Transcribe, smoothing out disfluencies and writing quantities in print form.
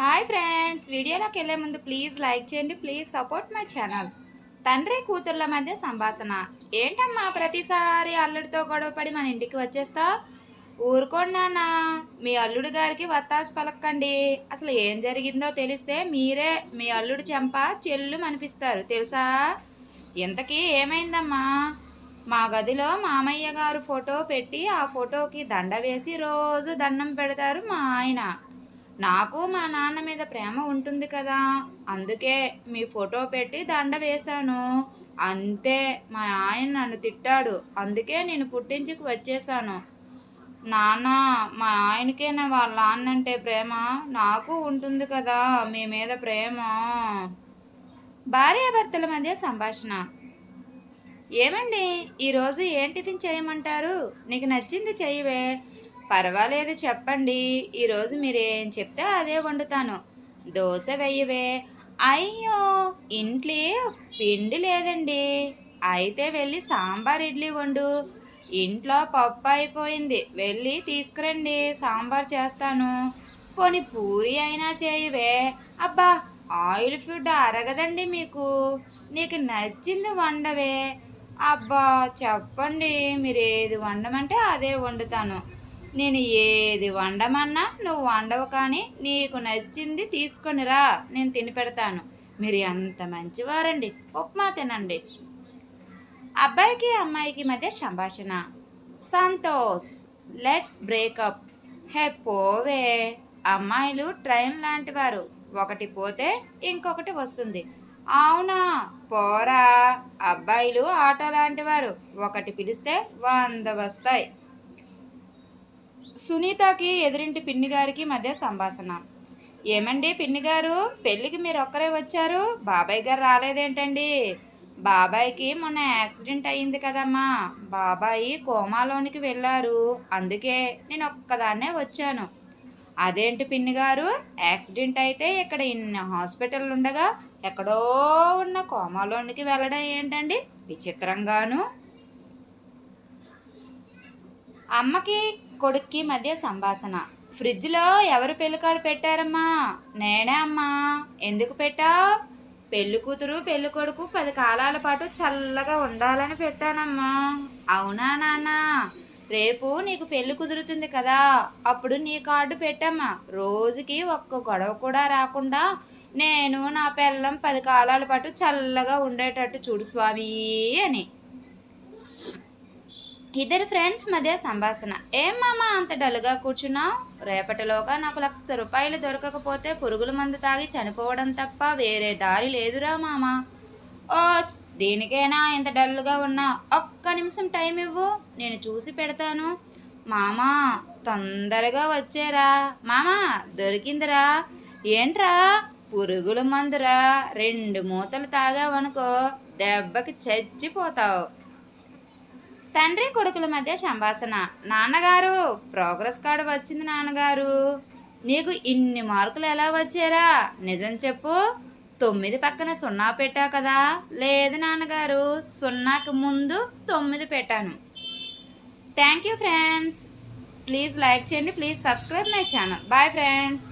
Hi friends, వీడియోలోకి వెళ్ళే ముందు ప్లీజ్ లైక్ చేయండి. Please support my channel. తండ్రి కూతుర్ల మధ్య సంభాషణ. ఏంటమ్మా ప్రతిసారి అల్లుడితో గొడవపడి మన ఇంటికి వచ్చేస్తా? ఊరుకోండి నాన్న, మీ అల్లుడు గారికి వత్తాసు పలక్కండి. అసలు ఏం జరిగిందో తెలిస్తే మీరే మీ అల్లుడు చెంప చెల్లు అనిపిస్తారు తెలుసా? ఇంతకీ ఏమైందమ్మా? మా గదిలో మామయ్య గారు ఫోటో పెట్టి ఆ ఫోటోకి దండ వేసి రోజు దండం పెడతారు మా ఆయన. నాకు మా నాన్న మీద ప్రేమ ఉంటుంది కదా, అందుకే మీ ఫోటో పెట్టి దండ వేశాను. అంతే, మా ఆయన నన్ను తిట్టాడు, అందుకే నేను పుట్టించుకు వచ్చేసాను. నాన్న, మా ఆయనకేనా వాళ్ళ నాన్నంటే ప్రేమ, నాకు ఉంటుంది కదా మీ మీద ప్రేమ. భార్యాభర్తల మధ్య సంభాషణ. ఏమండి, ఈరోజు ఏం టిఫిన్ చేయమంటారు? నీకు నచ్చింది చెయ్యవే. పర్వాలేదు చెప్పండి, ఈరోజు మీరేం చెప్తే అదే వండుతాను. దోశ వెయ్యవే. అయ్యో, ఇంట్లో పిండి లేదండి. అయితే వెళ్ళి సాంబార్ ఇడ్లీ వండు. ఇంట్లో పప్పు అయిపోయింది, వెళ్ళి తీసుకురండి, సాంబార్ చేస్తాను. పోనీ పూరి అయినా చేయవే. అబ్బా, ఆయిల్ ఫుడ్ అరగదండి మీకు. నీకు నచ్చింది వండవే. అబ్బా చెప్పండి, మీరు ఏది వండమంటే అదే వండుతాను. నేను ఏది వండమన్నా నువ్వు వండవు, కానీ నీకు నచ్చింది తీసుకొనిరా, నేను తిని పెడతాను. మీరు ఎంత మంచివారండి. ఉప్మా తినండి. అబ్బాయికి అమ్మాయికి మధ్య సంభాషణ. Santosh, let's breakup. హే పోవే. అమ్మాయిలు ట్రైన్ లాంటి వారు, ఒకటి పోతే ఇంకొకటి వస్తుంది. అవునా, పోరా. అబ్బాయిలు ఆటో లాంటి వారు, ఒకటి పిలిస్తే 100 వస్తాయి. సునీతకి ఎదురింటి పిన్ని గారికి మధ్య సంభాషణ. ఏమండి పిన్ని గారు, పెళ్ళికి మీరు ఒక్కరే వచ్చారు, బాబాయ్ గారు రాలేదేంటండి? బాబాయ్కి మొన్న యాక్సిడెంట్ అయ్యింది కదమ్మా, బాబాయి కోమాలోనికి వెళ్ళారు, అందుకే నేను ఒక్కదాన్నే వచ్చాను. అదేంటి పిన్ని గారు, యాక్సిడెంట్ అయితే ఇక్కడ ఇన్ని హాస్పిటల్ ఉండగా ఎక్కడో ఉన్న కోమాలోనికి వెళ్ళడం ఏంటండి విచిత్రంగాను? అమ్మకి కొడుక్కి మధ్య సంభాషణ. ఫ్రిడ్జ్లో ఎవరు పెళ్ళికాడు పెట్టారమ్మా? నేనే అమ్మా. ఎందుకు పెట్టావు? పెళ్ళి కూతురు పెళ్ళి కొడుకు 10 కాలాల పాటు చల్లగా ఉండాలని పెట్టానమ్మా. అవునా నాన్న, రేపు నీకు పెళ్ళి కుదురుతుంది కదా, అప్పుడు నీ కార్డు పెట్టమ్మా. రోజుకి ఒక్క గొడవ కూడా రాకుండా నేను నా పెళ్ళం 10 కాలాల పాటు చల్లగా ఉండేటట్టు చూడు స్వామి అని. ఇద్దరు ఫ్రెండ్స్ మధ్య సంభాషణ. ఏం మామ అంత డల్గా కూర్చున్నావు? రేపటిలోగా నాకు 1,00,000 రూపాయలు దొరకకపోతే పురుగుల మందు తాగి చనిపోవడం తప్ప వేరే దారి లేదురా మామ. ఓ, దీనికైనా ఇంత డల్గా ఉన్నా? ఒక్క నిమిషం టైం ఇవ్వు, నేను చూసి పెడతాను. మామా తొందరగా వచ్చేరా. మామా దొరికిందిరా. ఏంట్రా? పురుగుల మందురా. 2 మూతలు తాగావనుకో దెబ్బకి చచ్చిపోతావు. తండ్రి కొడుకుల మధ్య సంభాషణ. నాన్నగారు, ప్రోగ్రెస్ కార్డు వచ్చింది నాన్నగారు. నీకు ఇన్ని మార్కులు ఎలా వచ్చారా? నిజం చెప్పు. 9 పక్కన 0 పెట్టావు కదా? లేదు నాన్నగారు, 0కి ముందు 9 పెట్టాను. Thank you friends. Please like చేయండి. Please subscribe my channel. Bye friends.